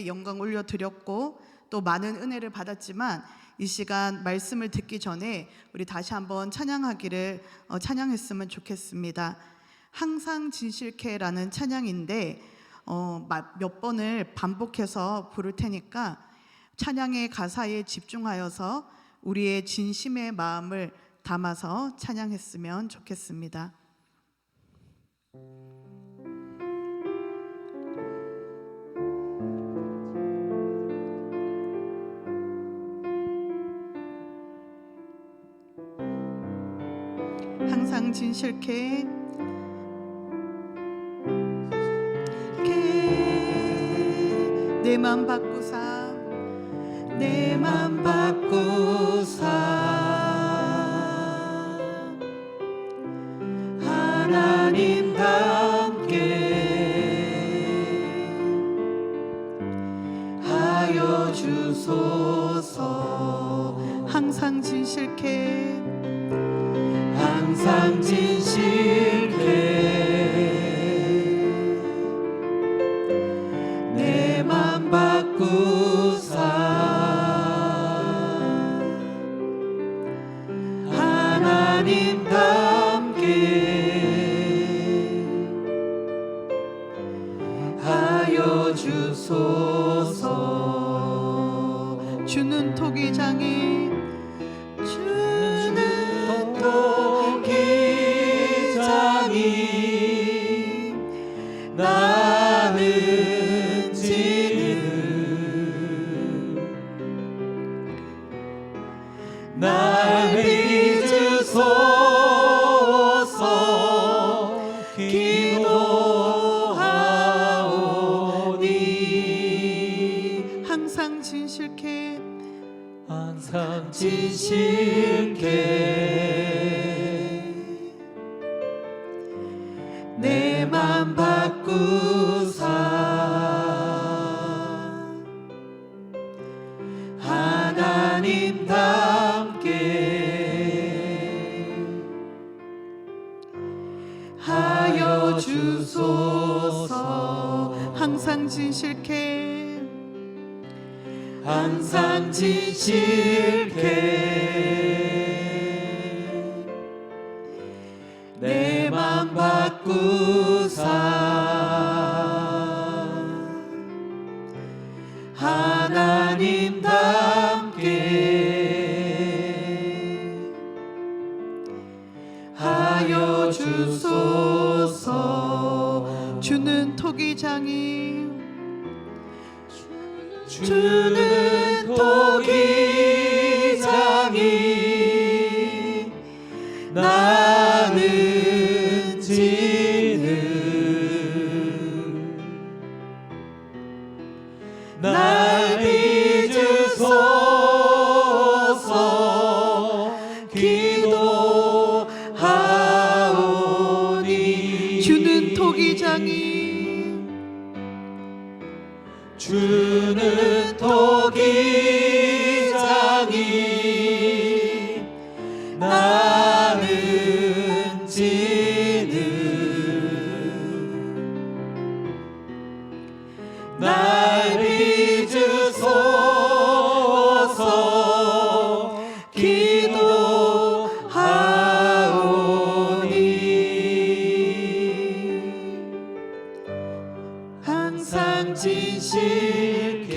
하나님께 영광 올려드렸고 또 많은 은혜를 받았지만 이 시간 말씀을 듣기 전에 우리 다시 한번 찬양하기를 찬양했으면 좋겠습니다. 항상 진실케라는 찬양인데 몇 번을 반복해서 부를 테니까 찬양의 가사에 집중하여서 우리의 진심의 마음을 담아서 찬양했으면 좋겠습니다. 항상 진실케 내 맘 바꾸사 내 맘 바꾸사 하나님답게 하여 주소서. 항상 진실케 항상 진실케 내 맘 바꾸사 하나님답게 하여 주소서. 주는 토기장이 토기장이 나는 지는 날 믿으소서. 기도하오니 항상 진실케 항상 진실케 내 맘 바꾸사 하나님답게 하여 주소서. 항상 진실케 항상 진실케 내 맘 바꾸사 하나님답게 하여 주소서. 주는 토기장이 주는 토기장이 나는 지는 날 믿으소서. 기도하오니 주는 토기장이 주는 토기장이 나는 지는 날 믿으소서. 기도하오니 항상 진실케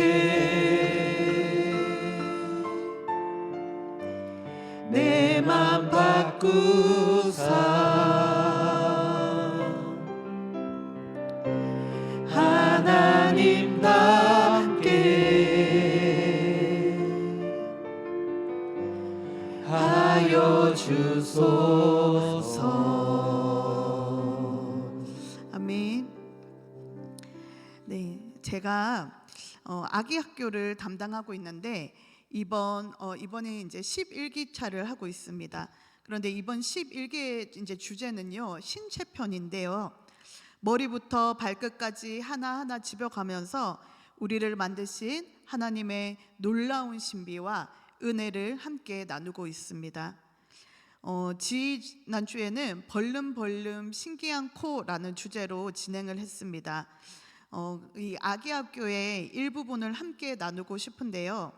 내 맘 바꾸사 하나님답게 하여 주소서. 아멘. 네, 제가 아기 학교를 담당하고 있는데 이번에 이제 11기차를 하고 있습니다. 그런데 이번 11개 이제 주제는요 신체편인데요. 머리부터 발끝까지 하나하나 집어가면서 우리를 만드신 하나님의 놀라운 신비와 은혜를 함께 나누고 있습니다. 지난주에는 벌름벌름 신기한 코라는 주제로 진행을 했습니다. 이 아기학교의 일부분을 함께 나누고 싶은데요.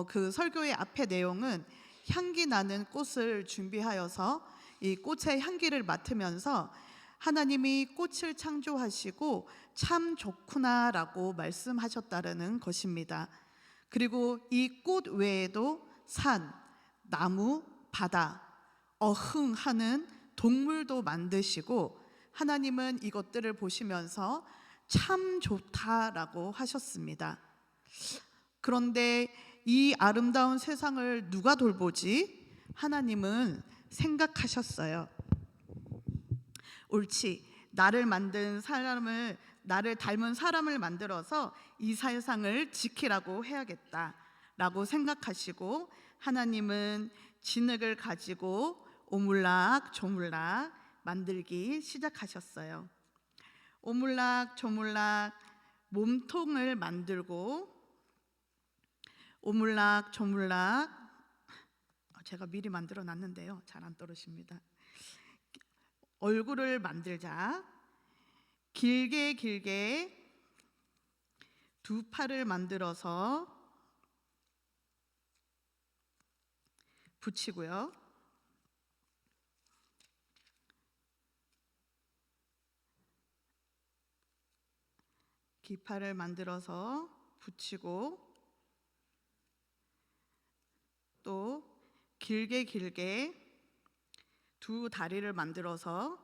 그 설교의 앞에 내용은 향기 나는 꽃을 준비하여서 이 꽃의 향기를 맡으면서 하나님이 꽃을 창조하시고 참 좋구나라고 말씀하셨다는 것입니다. 그리고 이 꽃 외에도 산, 나무, 바다, 어흥하는 동물도 만드시고 하나님은 이것들을 보시면서 참 좋다라고 하셨습니다. 그런데 이 아름다운 세상을 누가 돌보지? 하나님은 생각하셨어요. 옳지, 나를 닮은 사람을 만들어서 이 세상을 지키라고 해야겠다라고 생각하시고 하나님은 진흙을 가지고 오물락 조물락 만들기 시작하셨어요. 오물락 조물락 몸통을 만들고 오물락 조물락 제가 미리 만들어 놨는데요, 잘 안 떨어집니다. 얼굴을 만들자. 길게 두 팔을 만들어서 붙이고요. 깃팔을 만들어서 붙이고 또 길게 두 다리를 만들어서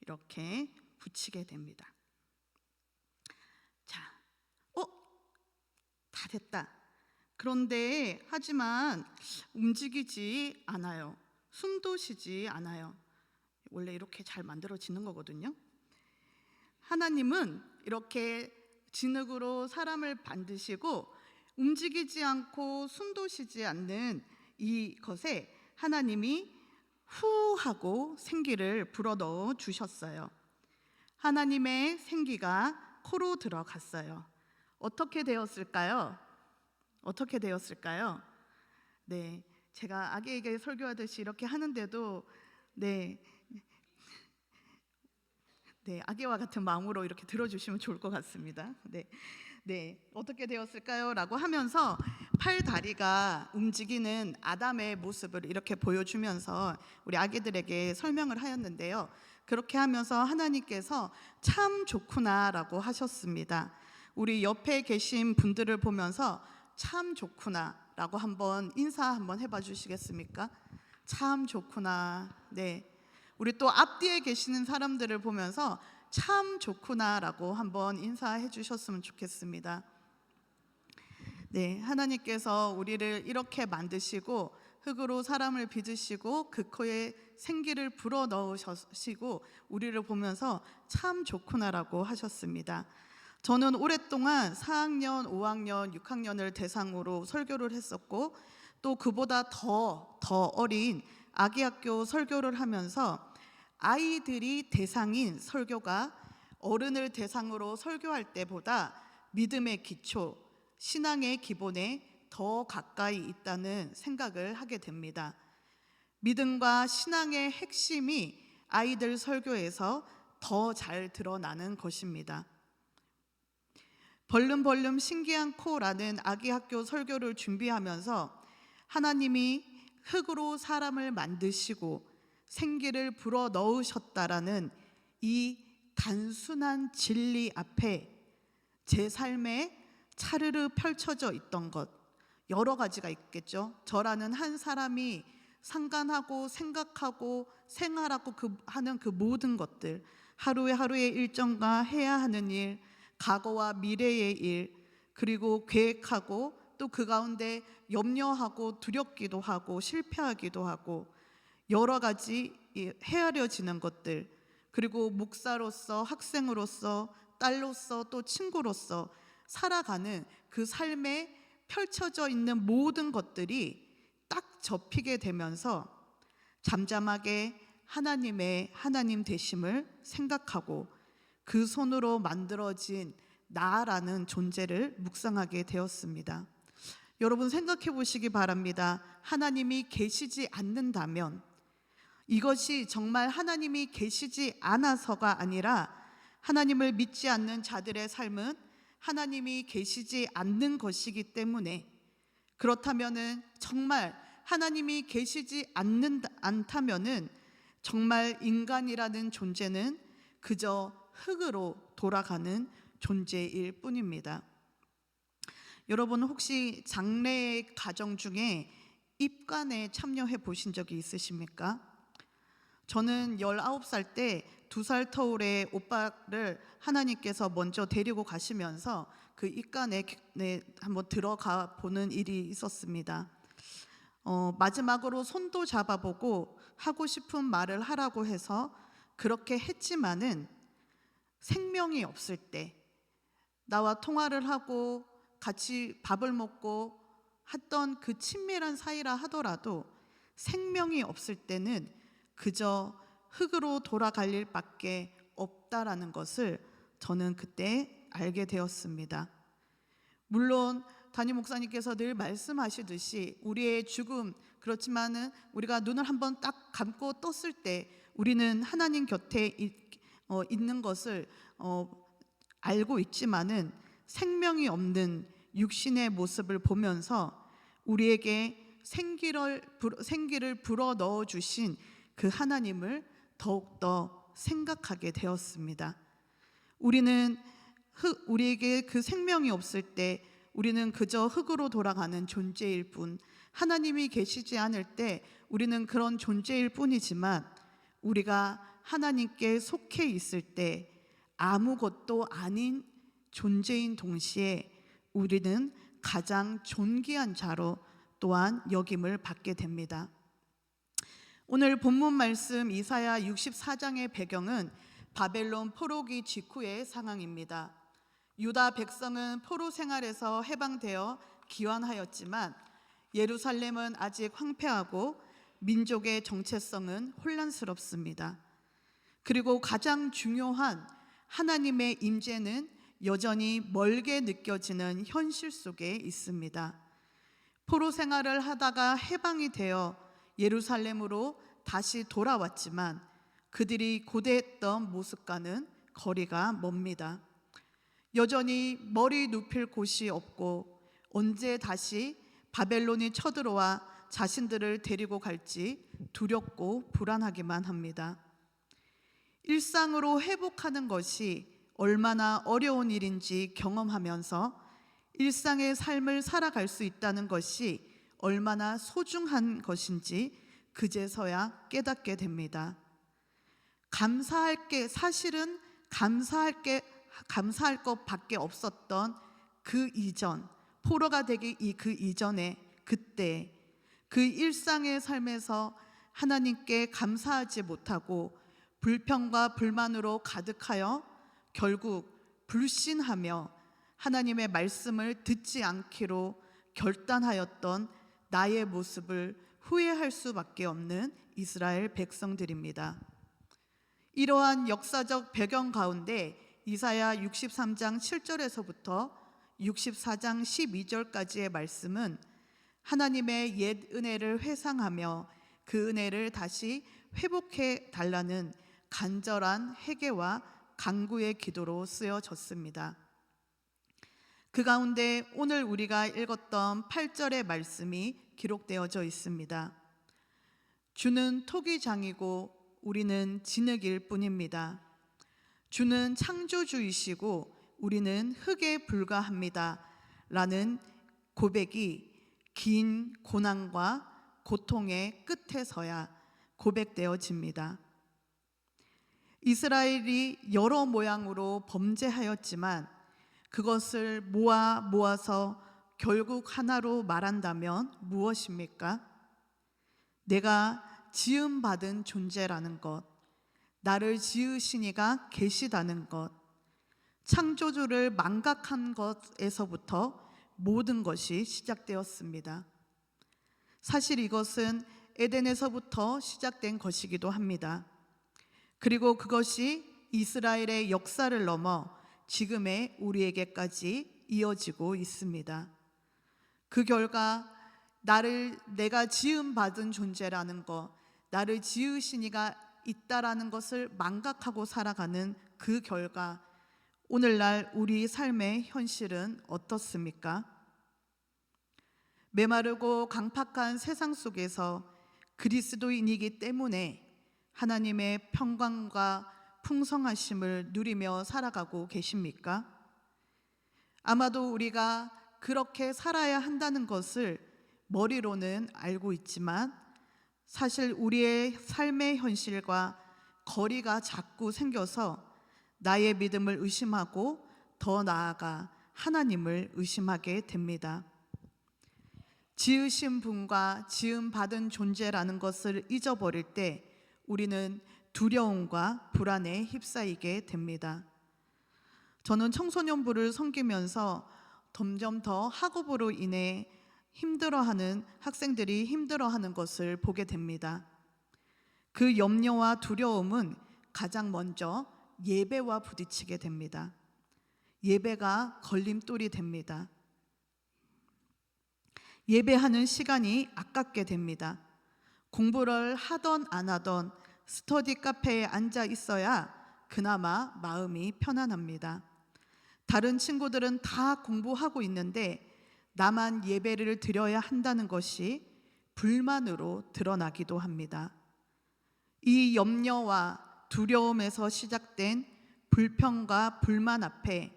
이렇게 붙이게 됩니다. 자, 다 됐다. 그런데 하지만 움직이지 않아요. 숨도 쉬지 않아요. 원래 이렇게 잘 만들어지는 거거든요. 하나님은 이렇게 진흙으로 사람을 만드시고 움직이지 않고 숨도 쉬지 않는 이것에 하나님이 후 하고 생기를 불어넣어 주셨어요. 하나님의 생기가 코로 들어갔어요. 어떻게 되었을까요? 네, 제가 아기에게 설교하듯이 이렇게 하는데도 아기와 같은 마음으로 이렇게 들어주시면 좋을 것 같습니다. 어떻게 되었을까요? 라고 하면서 팔 다리가 움직이는 아담의 모습을 이렇게 보여주면서 우리 아기들에게 설명을 하였는데요. 그렇게 하면서 하나님께서 참 좋구나 라고 하셨습니다. 우리 옆에 계신 분들을 보면서 참 좋구나 라고 한번 인사 한번 해봐 주시겠습니까? 참 좋구나. 네, 우리 또 앞뒤에 계시는 사람들을 보면서 참 좋구나라고 한번 인사해 주셨으면 좋겠습니다. 네, 하나님께서 우리를 이렇게 만드시고 흙으로 사람을 빚으시고 그 코에 생기를 불어 넣으시고 우리를 보면서 참 좋구나라고 하셨습니다. 저는 오랫동안 4학년, 5학년, 6학년을 대상으로 설교를 했었고 또 그보다 더 어린 아기학교 설교를 하면서 아이들이 대상인 설교가 어른을 대상으로 설교할 때보다 믿음의 기초, 신앙의 기본에 더 가까이 있다는 생각을 하게 됩니다. 믿음과 신앙의 핵심이 아이들 설교에서 더 잘 드러나는 것입니다. 벌름벌름 신기한 코라는 아기학교 설교를 준비하면서 하나님이 흙으로 사람을 만드시고 생기를 불어 넣으셨다라는 이 단순한 진리 앞에 제 삶에 차르르 펼쳐져 있던 것, 여러 가지가 있겠죠. 저라는 한 사람이 상관하고 생각하고 생활하고 하는 그 모든 것들, 하루의 일정과 해야 하는 일, 과거와 미래의 일, 그리고 계획하고 또 그 가운데 염려하고 두렵기도 하고 실패하기도 하고 여러 가지 헤아려지는 것들, 그리고 목사로서, 학생으로서, 딸로서, 또 친구로서 살아가는 그 삶에 펼쳐져 있는 모든 것들이 딱 접히게 되면서 잠잠하게 하나님 되심을 생각하고 그 손으로 만들어진 나라는 존재를 묵상하게 되었습니다. 여러분 생각해 보시기 바랍니다. 하나님이 계시지 않는다면 이것이 정말 하나님이 계시지 않아서가 아니라 하나님을 믿지 않는 자들의 삶은 하나님이 계시지 않는 것이기 때문에, 그렇다면은 정말 하나님이 계시지 않다면은 정말 인간이라는 존재는 그저 흙으로 돌아가는 존재일 뿐입니다. 여러분 혹시 장례 가정 중에 입간에 참여해 보신 적이 있으십니까? 저는 19살 때 2살 터울의 오빠를 하나님께서 먼저 데리고 가시면서 그 입간에 한번 들어가 보는 일이 있었습니다. 마지막으로 손도 잡아보고 하고 싶은 말을 하라고 해서 그렇게 했지만은 생명이 없을 때, 나와 통화를 하고 같이 밥을 먹고 했던 그 친밀한 사이라 하더라도 생명이 없을 때는 그저 흙으로 돌아갈 일밖에 없다라는 것을 저는 그때 알게 되었습니다. 물론 담임 목사님께서 늘 말씀하시듯이 우리의 죽음, 그렇지만은 우리가 눈을 한번 딱 감고 떴을 때 우리는 하나님 곁에 있는 것을 알고 있지만은 생명이 없는 육신의 모습을 보면서 우리에게 생기를 불어 넣어 주신 그 하나님을 더욱더 생각하게 되었습니다. 우리에게 그 생명이 없을 때 우리는 그저 흙으로 돌아가는 존재일 뿐, 하나님이 계시지 않을 때 우리는 그런 존재일 뿐이지만, 우리가 하나님께 속해 있을 때 아무것도 아닌 존재인 동시에 우리는 가장 존귀한 자로 또한 여김을 받게 됩니다. 오늘 본문 말씀 이사야 64장의 배경은 바벨론 포로기 직후의 상황입니다. 유다 백성은 포로 생활에서 해방되어 귀환하였지만 예루살렘은 아직 황폐하고 민족의 정체성은 혼란스럽습니다. 그리고 가장 중요한 하나님의 임재는 여전히 멀게 느껴지는 현실 속에 있습니다. 포로 생활을 하다가 해방이 되어 예루살렘으로 다시 돌아왔지만 그들이 고대했던 모습과는 거리가 멉니다. 여전히 머리 눕힐 곳이 없고 언제 다시 바벨론이 쳐들어와 자신들을 데리고 갈지 두렵고 불안하기만 합니다. 일상으로 회복하는 것이 얼마나 어려운 일인지 경험하면서 일상의 삶을 살아갈 수 있다는 것이 얼마나 소중한 것인지 그제서야 깨닫게 됩니다. 사실은 감사할 것밖에 없었던 그 이전, 포로가 되기 그 이전에 그때 그 일상의 삶에서 하나님께 감사하지 못하고 불평과 불만으로 가득하여 결국 불신하며 하나님의 말씀을 듣지 않기로 결단하였던 나의 모습을 후회할 수밖에 없는 이스라엘 백성들입니다. 이러한 역사적 배경 가운데 이사야 63장 7절에서부터 64장 12절까지의 말씀은 하나님의 옛 은혜를 회상하며 그 은혜를 다시 회복해 달라는 간절한 회개와 간구의 기도로 쓰여졌습니다. 그 가운데 오늘 우리가 읽었던 8절의 말씀이 기록되어져 있습니다. 주는 토기장이고 우리는 진흙일 뿐입니다. 주는 창조주이시고 우리는 흙에 불과합니다. 라는 고백이 긴 고난과 고통의 끝에서야 고백되어집니다. 이스라엘이 여러 모양으로 범죄하였지만 그것을 모아서 결국 하나로 말한다면 무엇입니까? 내가 지음받은 존재라는 것, 나를 지으신 이가 계시다는 것, 창조주를 망각한 것에서부터 모든 것이 시작되었습니다. 사실 이것은 에덴에서부터 시작된 것이기도 합니다. 그리고 그것이 이스라엘의 역사를 넘어 지금의 우리에게까지 이어지고 있습니다. 그 결과 내가 지음받은 존재라는 것, 나를 지으신 이가 있다라는 것을 망각하고 살아가는 그 결과 오늘날 우리 삶의 현실은 어떻습니까? 메마르고 강팍한 세상 속에서 그리스도인이기 때문에 하나님의 평강과 풍성하심을 누리며 살아가고 계십니까? 아마도 우리가 그렇게 살아야 한다는 것을 머리로는 알고 있지만 사실 우리의 삶의 현실과 거리가 자꾸 생겨서 나의 믿음을 의심하고 더 나아가 하나님을 의심하게 됩니다. 지으신 분과 지음 받은 존재라는 것을 잊어버릴 때 우리는 두려움과 불안에 휩싸이게 됩니다. 저는 청소년부를 섬기면서 점점 더 학업으로 인해 힘들어하는 학생들이 힘들어하는 것을 보게 됩니다. 그 염려와 두려움은 가장 먼저 예배와 부딪히게 됩니다. 예배가 걸림돌이 됩니다. 예배하는 시간이 아깝게 됩니다. 공부를 하던 안 하던 스터디 카페에 앉아 있어야 그나마 마음이 편안합니다. 다른 친구들은 다 공부하고 있는데 나만 예배를 드려야 한다는 것이 불만으로 드러나기도 합니다. 이 염려와 두려움에서 시작된 불평과 불만 앞에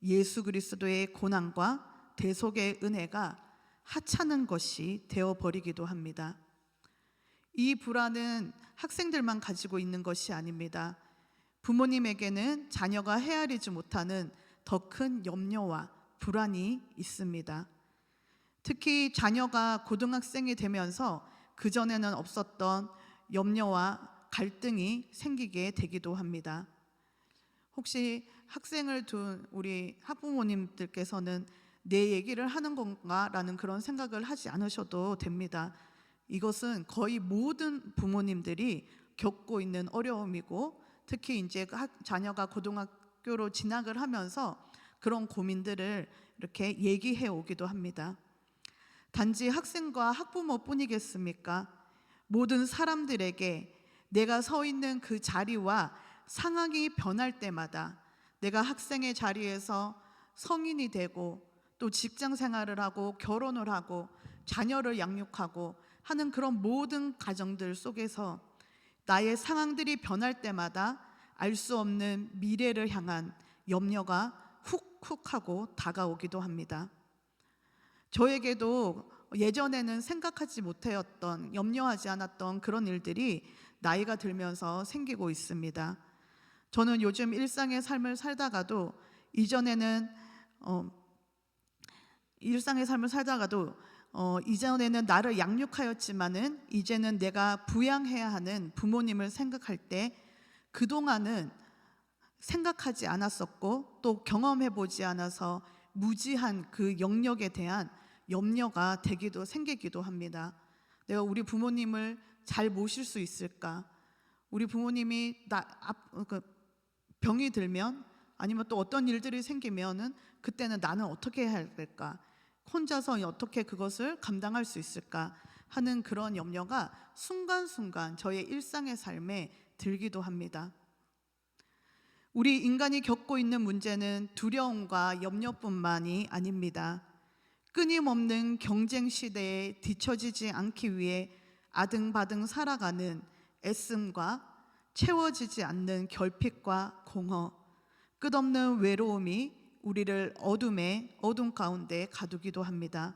예수 그리스도의 고난과 대속의 은혜가 하찮은 것이 되어버리기도 합니다. 이 불안은 학생들만 가지고 있는 것이 아닙니다. 부모님에게는 자녀가 헤아리지 못하는 더 큰 염려와 불안이 있습니다. 특히 자녀가 고등학생이 되면서 그전에는 없었던 염려와 갈등이 생기게 되기도 합니다. 혹시 학생을 둔 우리 학부모님들께서는 내 얘기를 하는 건가라는 그런 생각을 하지 않으셔도 됩니다. 이것은 거의 모든 부모님들이 겪고 있는 어려움이고 특히 이제 자녀가 고등학교로 진학을 하면서 그런 고민들을 이렇게 얘기해 오기도 합니다. 단지 학생과 학부모뿐이겠습니까? 모든 사람들에게 내가 서 있는 그 자리와 상황이 변할 때마다 내가 학생의 자리에서 성인이 되고 또 직장 생활을 하고 결혼을 하고 자녀를 양육하고 하는 그런 모든 가정들 속에서 나의 상황들이 변할 때마다 알 수 없는 미래를 향한 염려가 훅훅 하고 다가오기도 합니다. 저에게도 예전에는 생각하지 못했던, 염려하지 않았던 그런 일들이 나이가 들면서 생기고 있습니다. 저는 요즘 일상의 삶을 살다가도 이전에는 나를 양육하였지만은 이제는 내가 부양해야 하는 부모님을 생각할 때 그동안은 생각하지 않았었고 또 경험해보지 않아서 무지한 그 영역에 대한 염려가 생기기도 합니다. 내가 우리 부모님을 잘 모실 수 있을까? 우리 부모님이 병이 들면 아니면 또 어떤 일들이 생기면은 그때는 나는 어떻게 해야 될까? 혼자서 어떻게 그것을 감당할 수 있을까 하는 그런 염려가 순간순간 저의 일상의 삶에 들기도 합니다. 우리 인간이 겪고 있는 문제는 두려움과 염려뿐만이 아닙니다. 끊임없는 경쟁 시대에 뒤처지지 않기 위해 아등바등 살아가는 애씀과 채워지지 않는 결핍과 공허, 끝없는 외로움이 우리를 어둠 가운데 가두기도 합니다.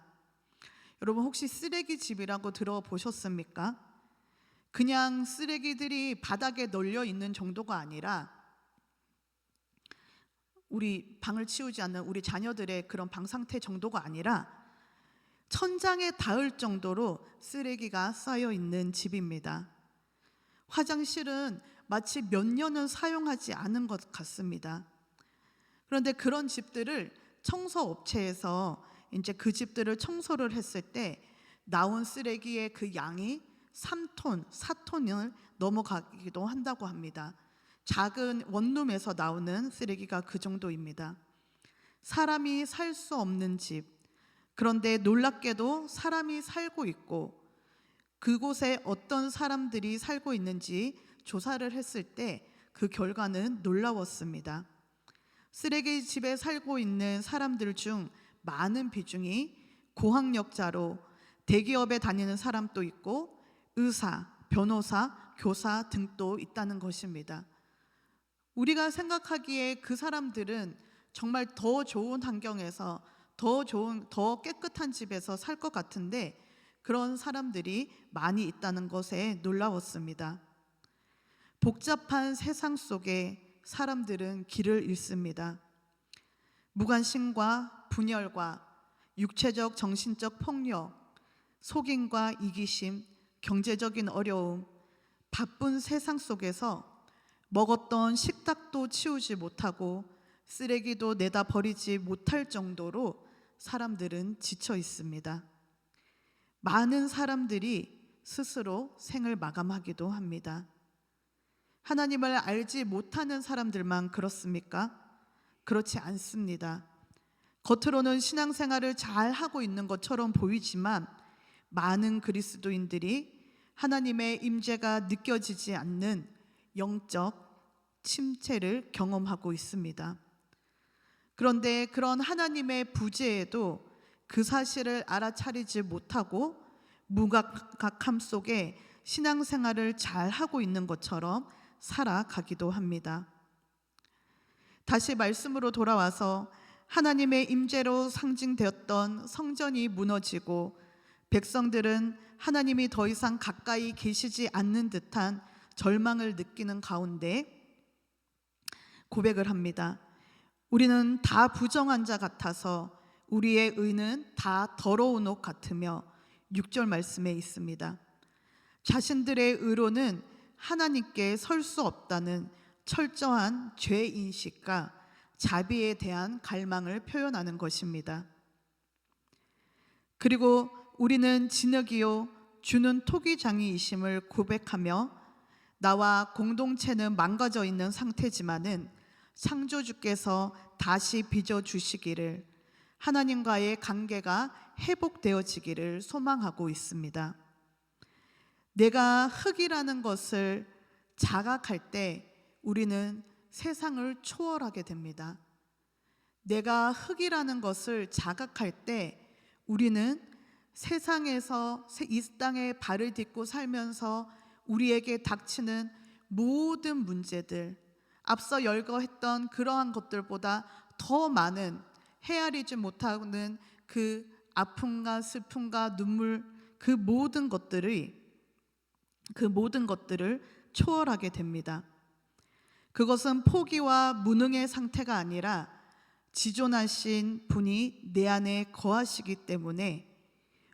여러분 혹시 쓰레기집이라고 들어보셨습니까? 그냥 쓰레기들이 바닥에 널려 있는 정도가 아니라 우리 방을 치우지 않는 우리 자녀들의 그런 방 상태 정도가 아니라 천장에 닿을 정도로 쓰레기가 쌓여 있는 집입니다. 화장실은 마치 몇 년은 사용하지 않은 것 같습니다. 그런데 그런 집들을 청소업체에서 이제 그 집들을 청소를 했을 때 나온 쓰레기의 그 양이 3톤, 4톤을 넘어가기도 한다고 합니다. 작은 원룸에서 나오는 쓰레기가 그 정도입니다. 사람이 살 수 없는 집, 그런데 놀랍게도 사람이 살고 있고 그곳에 어떤 사람들이 살고 있는지 조사를 했을 때 그 결과는 놀라웠습니다. 쓰레기집에 살고 있는 사람들 중 많은 비중이 고학력자로 대기업에 다니는 사람도 있고 의사, 변호사, 교사 등도 있다는 것입니다. 우리가 생각하기에 그 사람들은 정말 더 좋은 환경에서 더 깨끗한 집에서 살 것 같은데 그런 사람들이 많이 있다는 것에 놀라웠습니다. 복잡한 세상 속에 사람들은 길을 잃습니다. 무관심과 분열과 육체적, 정신적 폭력, 속임과 이기심, 경제적인 어려움, 바쁜 세상 속에서 먹었던 식탁도 치우지 못하고 쓰레기도 내다 버리지 못할 정도로 사람들은 지쳐 있습니다. 많은 사람들이 스스로 생을 마감하기도 합니다. 하나님을 알지 못하는 사람들만 그렇습니까? 그렇지 않습니다. 겉으로는 신앙생활을 잘 하고 있는 것처럼 보이지만 많은 그리스도인들이 하나님의 임재가 느껴지지 않는 영적 침체를 경험하고 있습니다. 그런데 그런 하나님의 부재에도 그 사실을 알아차리지 못하고 무감각함 속에 신앙생활을 잘 하고 있는 것처럼 살아가기도 합니다. 다시 말씀으로 돌아와서 하나님의 임재로 상징되었던 성전이 무너지고 백성들은 하나님이 더 이상 가까이 계시지 않는 듯한 절망을 느끼는 가운데 고백을 합니다. 우리는 다 부정한 자 같아서 우리의 의는 다 더러운 옷 같으며 6절 말씀에 있습니다. 자신들의 의로는 하나님께 설 수 없다는 철저한 죄인식과 자비에 대한 갈망을 표현하는 것입니다. 그리고 우리는 진흙이요 주는 토기장이이심을 고백하며 나와 공동체는 망가져 있는 상태지만은 창조주께서 다시 빚어주시기를 하나님과의 관계가 회복되어지기를 소망하고 있습니다. 내가 흙이라는 것을 자각할 때 우리는 세상을 초월하게 됩니다. 내가 흙이라는 것을 자각할 때 우리는 세상에서 이 땅에 발을 딛고 살면서 우리에게 닥치는 모든 문제들, 앞서 열거했던 그러한 것들보다 더 많은 헤아리지 못하는 그 아픔과 슬픔과 눈물, 그 모든 것들을 초월하게 됩니다. 그것은 포기와 무능의 상태가 아니라 지존하신 분이 내 안에 거하시기 때문에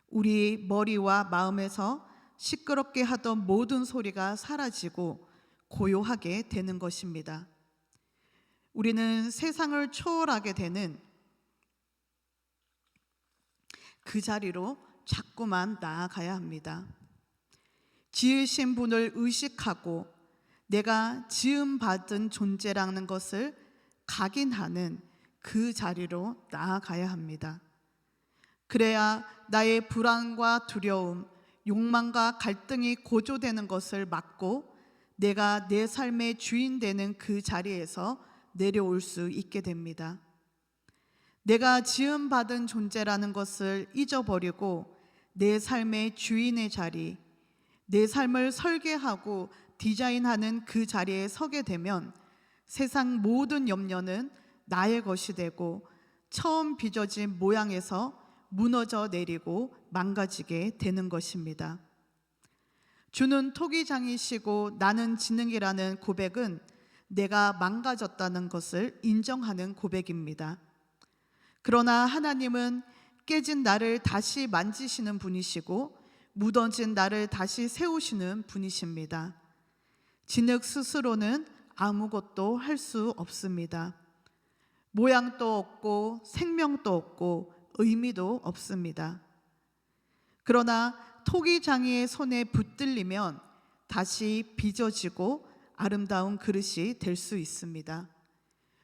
우리 머리와 마음에서 시끄럽게 하던 모든 소리가 사라지고 고요하게 되는 것입니다. 우리는 세상을 초월하게 되는 그 자리로 자꾸만 나아가야 합니다. 지으신 분을 의식하고 내가 지음받은 존재라는 것을 각인하는 그 자리로 나아가야 합니다. 그래야 나의 불안과 두려움, 욕망과 갈등이 고조되는 것을 막고 내가 내 삶의 주인 되는 그 자리에서 내려올 수 있게 됩니다. 내가 지음받은 존재라는 것을 잊어버리고 내 삶의 주인의 자리, 내 삶을 설계하고 디자인하는 그 자리에 서게 되면 세상 모든 염려는 나의 것이 되고 처음 빚어진 모양에서 무너져 내리고 망가지게 되는 것입니다. 주는 토기장이시고 나는 지능이라는 고백은 내가 망가졌다는 것을 인정하는 고백입니다. 그러나 하나님은 깨진 나를 다시 만지시는 분이시고 무너진 나를 다시 세우시는 분이십니다. 진흙 스스로는 아무것도 할 수 없습니다. 모양도 없고 생명도 없고 의미도 없습니다. 그러나 토기장이의 손에 붙들리면 다시 빚어지고 아름다운 그릇이 될 수 있습니다.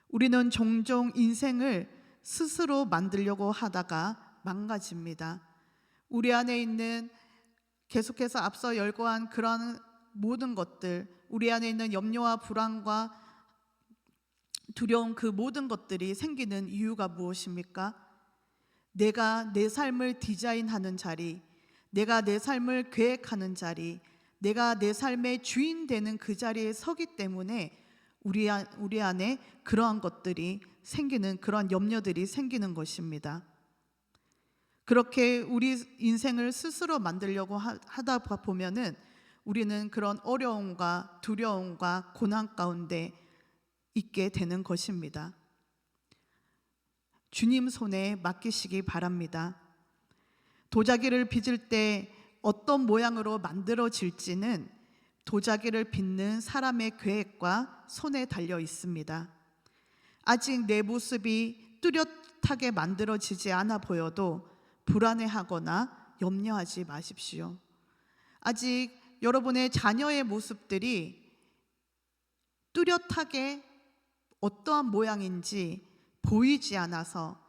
우리는 종종 인생을 스스로 만들려고 하다가 망가집니다. 우리 안에 있는 계속해서 앞서 열거한 그런 모든 것들, 우리 안에 있는 염려와 불안과 두려운 그 모든 것들이 생기는 이유가 무엇입니까? 내가 내 삶을 디자인하는 자리, 내가 내 삶을 계획하는 자리, 내가 내 삶의 주인 되는 그 자리에 서기 때문에 우리 안에 그러한 것들이 생기는, 그러한 염려들이 생기는 것입니다. 그렇게 우리 인생을 스스로 만들려고 하다 보면은 우리는 그런 어려움과 두려움과 고난 가운데 있게 되는 것입니다. 주님 손에 맡기시기 바랍니다. 도자기를 빚을 때 어떤 모양으로 만들어질지는 도자기를 빚는 사람의 계획과 손에 달려 있습니다. 아직 내 모습이 뚜렷하게 만들어지지 않아 보여도 불안해하거나 염려하지 마십시오. 아직 여러분의 자녀의 모습들이 뚜렷하게 어떠한 모양인지 보이지 않아서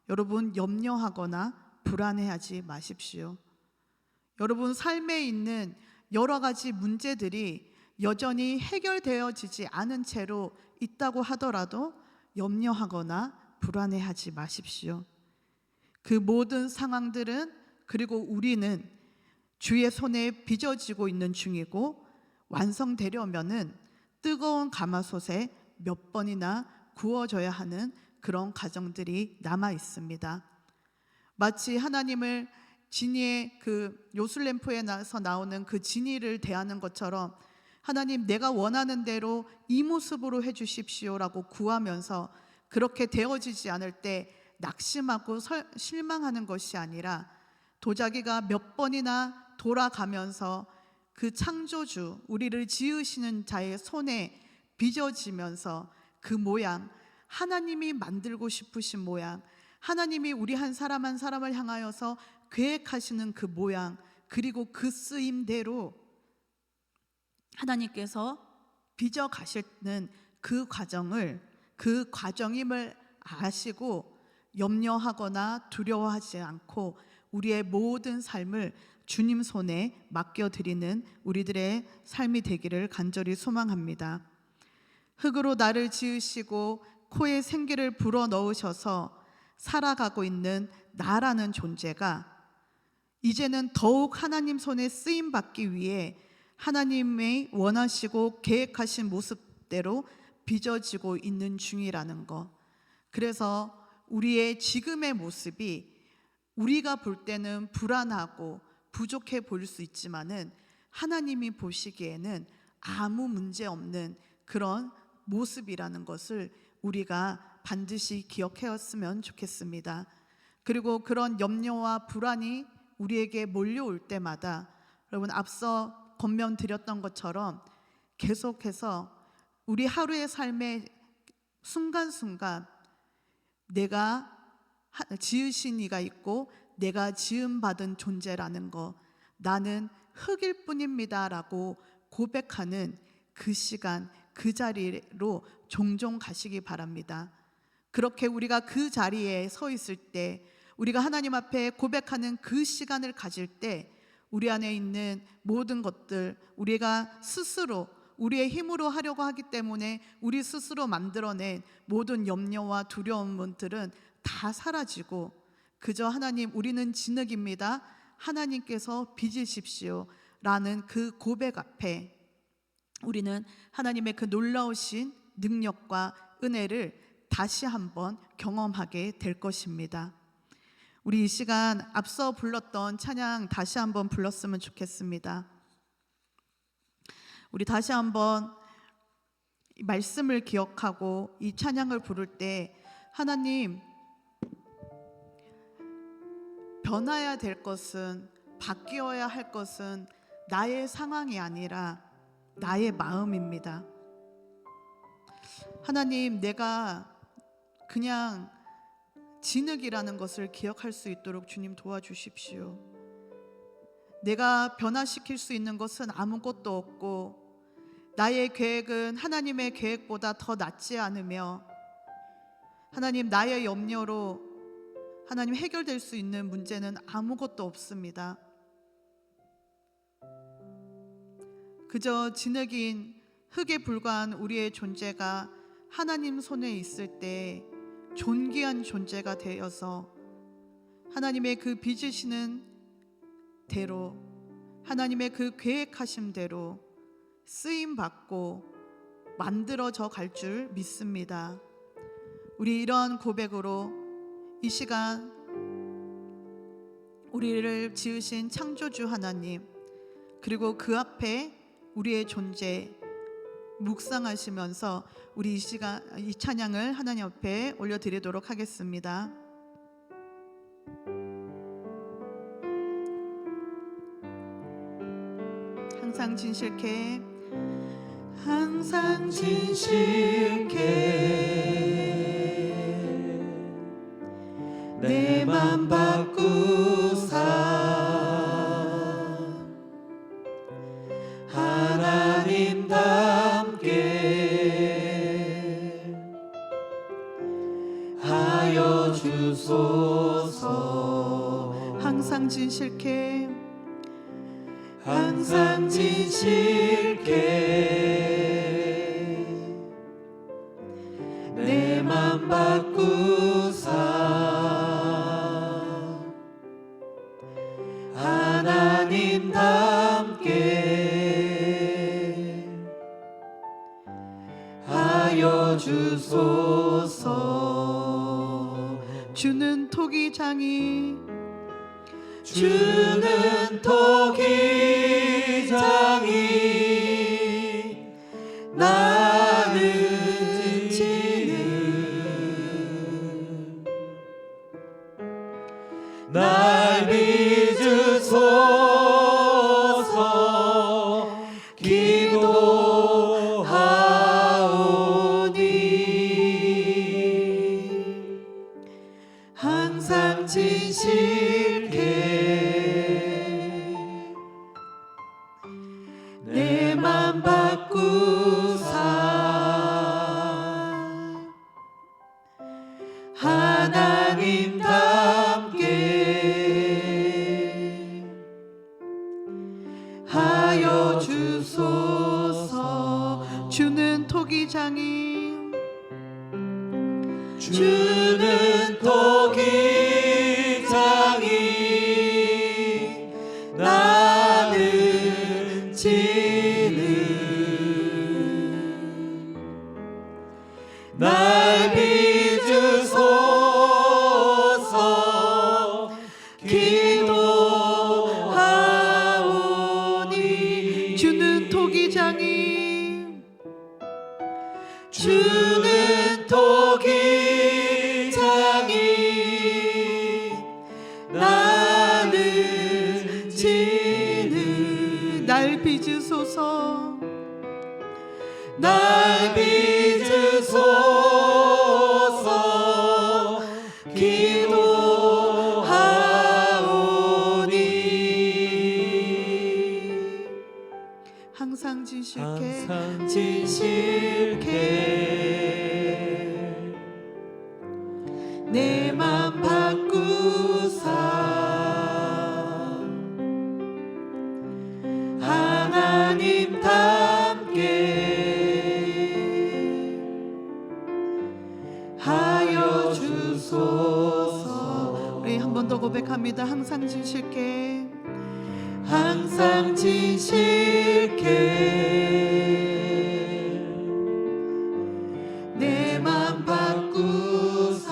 여러분 염려하거나 불안해하지 마십시오. 여러분 삶에 있는 여러 가지 문제들이 여전히 해결되어지지 않은 채로 있다고 하더라도 염려하거나 불안해하지 마십시오. 그 모든 상황들은, 그리고 우리는 주의 손에 빚어지고 있는 중이고, 완성되려면은 뜨거운 가마솥에 몇 번이나 구워져야 하는 그런 과정들이 남아 있습니다. 마치 하나님을 지니의 그 요술램프에서 나오는 그 지니를 대하는 것처럼, 하나님 내가 원하는 대로 이 모습으로 해주십시오라고 구하면서 그렇게 되어지지 않을 때 낙심하고 실망하는 것이 아니라, 도자기가 몇 번이나 돌아가면서 그 창조주, 우리를 지으시는 자의 손에 빚어지면서 그 모양, 하나님이 만들고 싶으신 모양, 하나님이 우리 한 사람 한 사람을 향하여서 계획하시는 그 모양, 그리고 그 쓰임대로 하나님께서 빚어 가시는 그 과정임을 아시고 염려하거나 두려워하지 않고 우리의 모든 삶을 주님 손에 맡겨드리는 우리들의 삶이 되기를 간절히 소망합니다. 흙으로 나를 지으시고 코에 생기를 불어넣으셔서 살아가고 있는 나라는 존재가 이제는 더욱 하나님 손에 쓰임받기 위해 하나님의 원하시고 계획하신 모습대로 빚어지고 있는 중이라는 것. 그래서 우리의 지금의 모습이 우리가 볼 때는 불안하고 부족해 보일 수 있지만은 하나님이 보시기에는 아무 문제 없는 그런 모습이라는 것을 우리가 반드시 기억해왔으면 좋겠습니다. 그리고 그런 염려와 불안이 우리에게 몰려올 때마다 여러분 앞서 권면드렸던 것처럼 계속해서 우리 하루의 삶의 순간순간 내가 지으신 이가 있고 내가 지음받은 존재라는 것, 나는 흙일 뿐입니다 라고 고백하는 그 시간, 그 자리로 종종 가시기 바랍니다. 그렇게 우리가 그 자리에 서 있을 때, 우리가 하나님 앞에 고백하는 그 시간을 가질 때 우리 안에 있는 모든 것들, 우리가 스스로 우리의 힘으로 하려고 하기 때문에 우리 스스로 만들어낸 모든 염려와 두려움들은 다 사라지고 그저 하나님 우리는 진흙입니다, 하나님께서 빚으십시오 라는 그 고백 앞에 우리는 하나님의 그 놀라우신 능력과 은혜를 다시 한번 경험하게 될 것입니다. 우리 이 시간 앞서 불렀던 찬양 다시 한번 불렀으면 좋겠습니다. 우리 다시 한번 말씀을 기억하고 이 찬양을 부를 때 하나님, 변화해야 될 것은, 바뀌어야 할 것은 나의 상황이 아니라 나의 마음입니다. 하나님, 내가 그냥 진흙이라는 것을 기억할 수 있도록 주님 도와주십시오. 내가 변화시킬 수 있는 것은 아무것도 없고 나의 계획은 하나님의 계획보다 더 낫지 않으며 하나님, 나의 염려로 하나님 해결될 수 있는 문제는 아무것도 없습니다. 그저 진흙인 흙에 불과한 우리의 존재가 하나님 손에 있을 때 존귀한 존재가 되어서 하나님의 그 빚으시는 대로, 하나님의 그 계획하신 대로 쓰임 받고 만들어져 갈 줄 믿습니다. 우리 이런 고백으로 이 시간 우리를 지으신 창조주 하나님, 그리고 그 앞에 우리의 존재 묵상하시면서 우리 이 찬양을 하나님 앞에 올려드리도록 하겠습니다. 항상 진실케, 항상 진실케 내 맘 바꾸사 하나님답게 하여 주소서. 항상 진실케, 항상 진실케 내 맘 바꾸사 하나님답게 하여 주소서. 주는 토기장이, 주는 토기장이 나는 지는 날 빚으소서 기도하오니 항상 진실케 내 맘 바꾸사 하나님답게 하여 주소서. 주는 토기장이, 주는 토기장이 나는 지는 날 빚으소서 기도하오니 주는 토기장이, 주는 토기장이 나는 지는 날 빚으소서, 날 빚으소서 기도하오니 항상 진실케, 항상 진실케 내 맘 바꾸사 하나님답게 하여 주소서. 우리 한 번 더 고백합니다. 항상 진실케, 항상 진실케 내 맘 바꾸사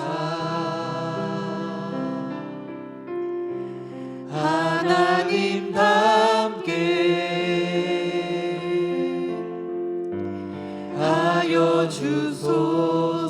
하나님답게 하여 주소서.